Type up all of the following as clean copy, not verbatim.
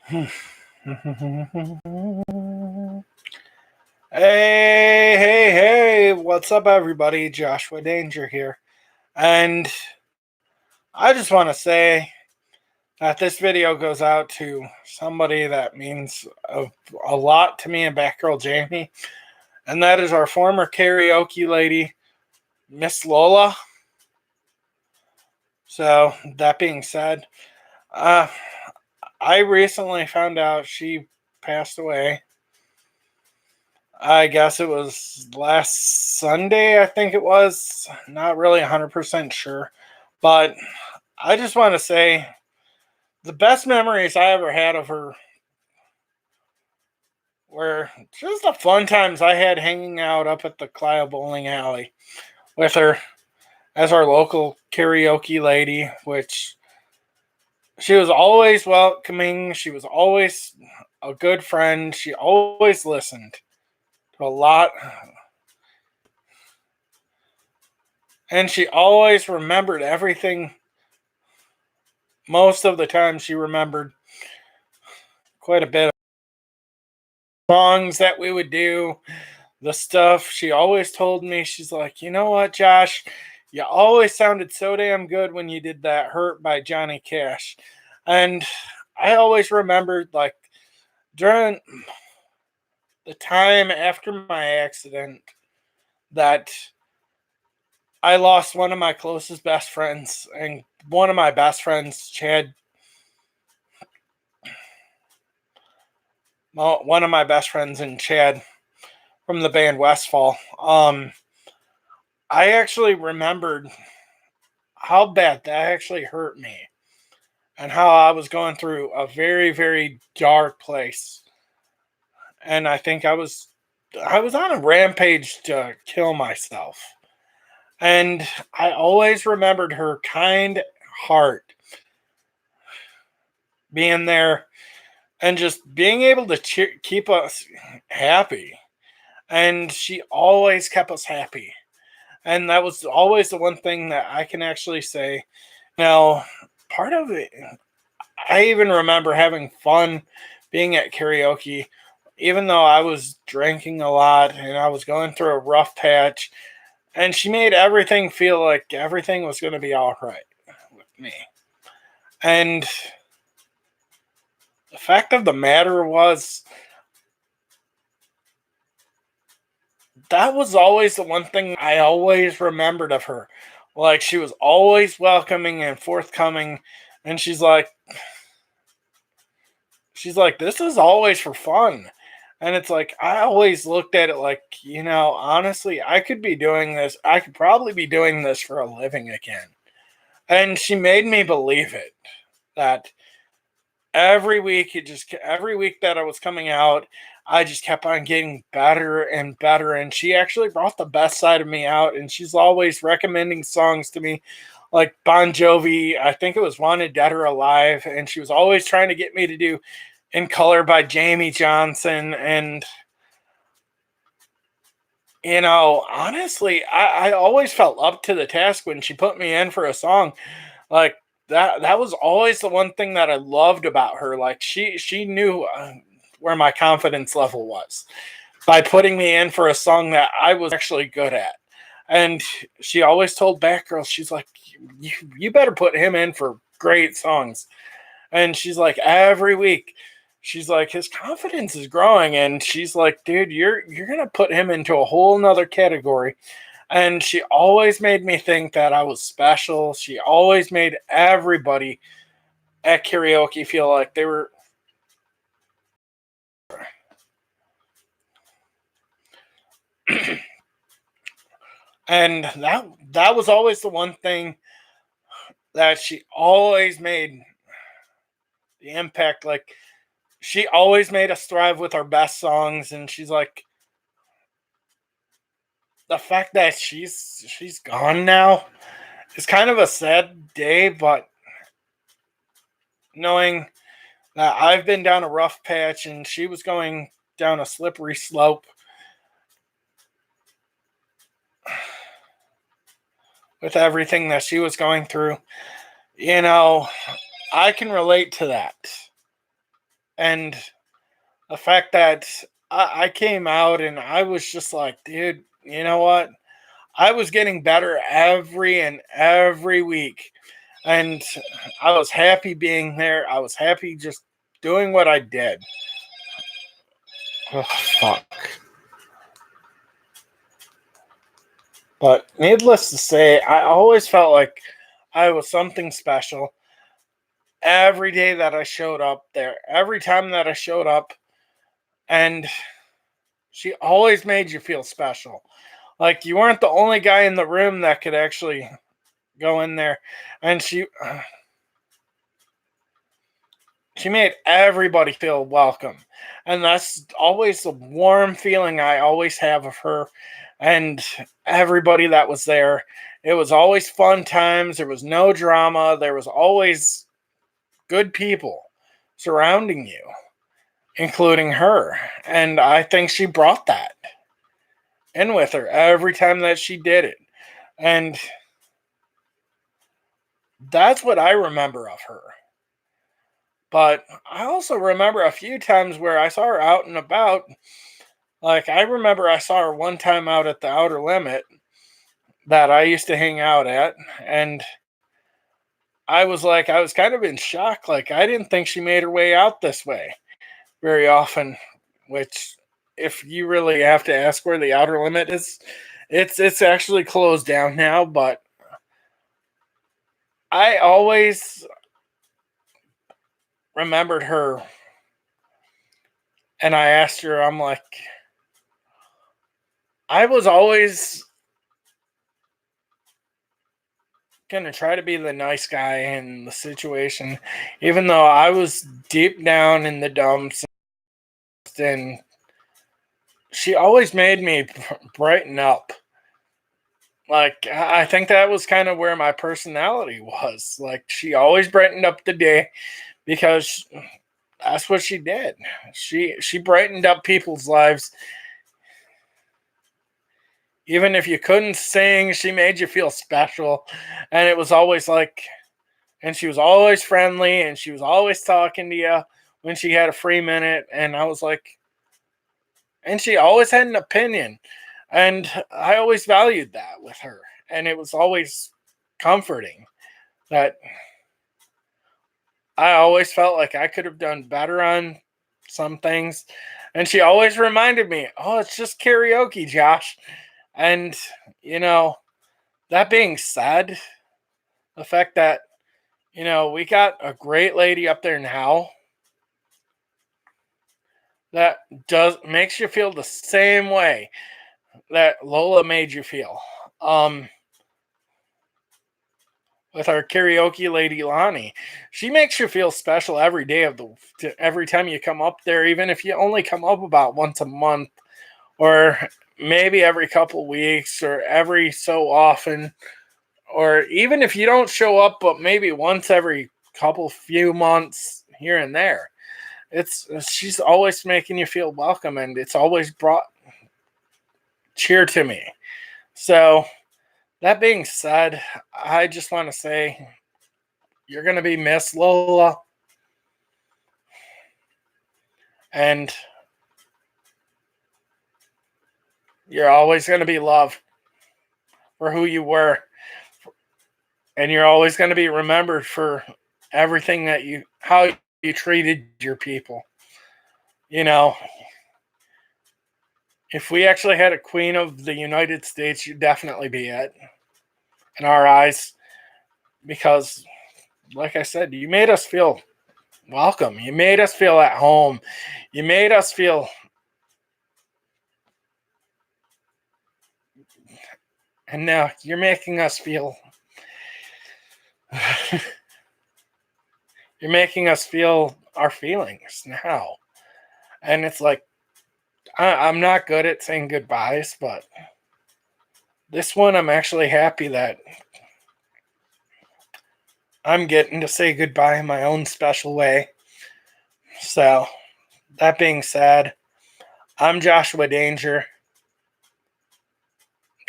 Hey, what's up, everybody? Joshua Danger here. And I just want to say that this video goes out to somebody that means a lot to me and Batgirljamie, and that is our former karaoke lady, Miss Lola. So, that being said, I recently found out she passed away. I guess it was last Sunday, I think it was. Not really 100% sure. But I just want to say the best memories I ever had of her were just the fun times I had hanging out up at the Clio Bowling Alley with her as our local karaoke lady, which she was always welcoming. She was always a good friend. She always listened to a lot. And she always remembered everything. Most of the time, she remembered quite a bit of songs that we would do, the stuff. She always told me, she's like, you know what, Josh? You always sounded so damn good when you did that Hurt by Johnny Cash. And I always remembered, like, during the time after my accident, that I lost one of my closest best friends, and one of my best friends, one of my best friends in Chad from the band Westfall. I actually remembered how bad that actually hurt me, and how I was going through a very, very dark place. And I think I was on a rampage to kill myself. And I always remembered her kind heart being there and just being able to keep us happy. And she always kept us happy. And that was always the one thing that I can actually say. Now, part of it, I even remember having fun being at karaoke, even though I was drinking a lot and I was going through a rough patch. And she made everything feel like everything was going to be all right with me. And the fact of the matter was, that was always the one thing I always remembered of her. Like, she was always welcoming and forthcoming. And she's like, this is always for fun. And it's like, I always looked at it like, honestly, I could be doing this. I could probably be doing this for a living again. And she made me believe it. That every week, every week that I was coming out, I just kept on getting better and better. And she actually brought the best side of me out. And she's always recommending songs to me, like Bon Jovi. I think it was Wanted Dead or Alive. And she was always trying to get me to do In Color by Jamie Johnson. And, honestly, I always felt up to the task when she put me in for a song. Like, that was always the one thing that I loved about her. Like, she knew where my confidence level was by putting me in for a song that I was actually good at. And she always told Batgirl, she's like, you better put him in for great songs. And she's like, every week, she's like, his confidence is growing. And she's like, dude, you're going to put him into a whole nother category. And she always made me think that I was special. She always made everybody at karaoke feel like they were. And that was always the one thing that she always made the impact. Like, she always made us thrive with our best songs. And she's like, the fact that she's gone now is kind of a sad day, but knowing that I've been down a rough patch and she was going down a slippery slope with everything that she was going through, I can relate to that. And the fact that I came out and I was just like, dude, you know what? I was getting better every week. And I was happy being there. I was happy just doing what I did. Oh, fuck. But needless to say, I always felt like I was something special every day that I showed up there, every time that I showed up. And she always made you feel special. Like you weren't the only guy in the room that could actually go in there. And she made everybody feel welcome. And that's always the warm feeling I always have of her and everybody that was there. It was always fun times. There was no drama. There was always good people surrounding you, including her. And I think she brought that in with her every time that she did it. And that's what I remember of her. But I also remember a few times where I saw her out and about. Like, I remember I saw her one time out at the Outer Limit that I used to hang out at. And I was kind of in shock. Like, I didn't think she made her way out this way very often, which, if you really have to ask where the Outer Limit is, it's actually closed down now. But I always remembered her. And I asked her, I'm like, I was always going to try to be the nice guy in the situation, even though I was deep down in the dumps. And she always made me brighten up. Like, I think that was kind of where my personality was. Like, she always brightened up the day because that's what she did. She brightened up people's lives. Even if you couldn't sing, she made you feel special. And it was always like, and she was always friendly and she was always talking to you when she had a free minute. And I was like, and she always had an opinion. And I always valued that with her. And it was always comforting that I always felt like I could have done better on some things. And she always reminded me, oh, it's just karaoke, Josh. And, that being said, the fact that, we got a great lady up there now that makes you feel the same way that Lola made you feel. With our karaoke lady Lonnie, she makes you feel special every day every time you come up there, even if you only come up about once a month, or maybe every couple weeks, or every so often, or even if you don't show up, but maybe once every few months here and there. She's always making you feel welcome, and it's always brought cheer to me. So, that being said, I just want to say you're going to be missed, Lola. And you're always going to be loved for who you were. And you're always going to be remembered for everything how you treated your people. If we actually had a queen of the United States, you'd definitely be it in our eyes. Because, like I said, you made us feel welcome. You made us feel at home. You made us feel... And now you're making us feel... You're making us feel our feelings now. And it's like, I'm not good at saying goodbyes, but this one I'm actually happy that I'm getting to say goodbye in my own special way. So, that being said, I'm Joshua Danger.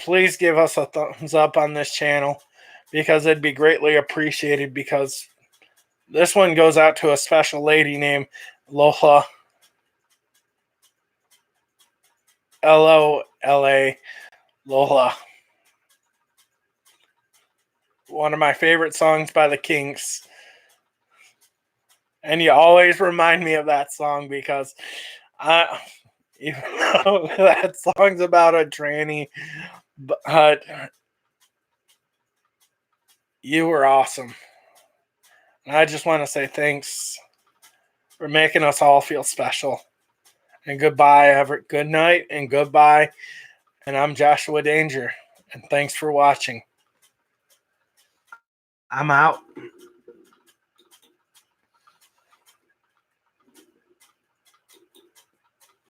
Please give us a thumbs up on this channel because it'd be greatly appreciated, because this one goes out to a special lady named Lola, Lola, Lola. One of my favorite songs by the Kinks. And you always remind me of that song because even though that song's about a tranny, but you were awesome. And I just want to say thanks for making us all feel special. And goodbye, good night, and goodbye. And I'm Joshua Danger, and thanks for watching. I'm out.